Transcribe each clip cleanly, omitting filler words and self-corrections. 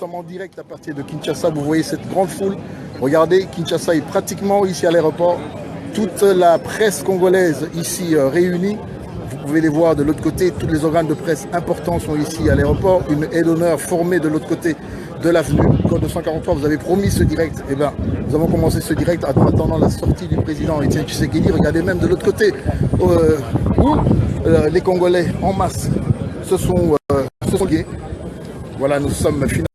sommes en direct à partir de Kinshasa. Vous voyez cette grande foule. Regardez, Kinshasa est pratiquement ici à l'aéroport. Toute la presse congolaise ici réunie. Vous pouvez les voir de l'autre côté. Tous les organes de presse importants sont ici à l'aéroport. Une aide d'honneur formée de l'autre côté de l'avenue. Code 243, vous avez promis ce direct. Eh bien, nous avons commencé ce direct en attendant la sortie du président Etienne Tshisekedi. Regardez même de l'autre côté où les Congolais en masse se sont liés. Voilà, nous sommes finalement.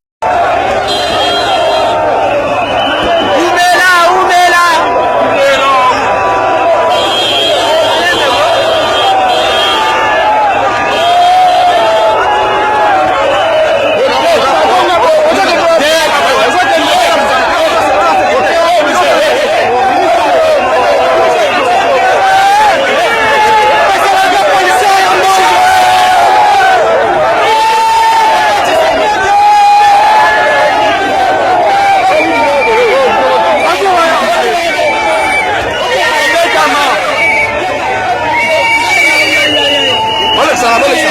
Vamos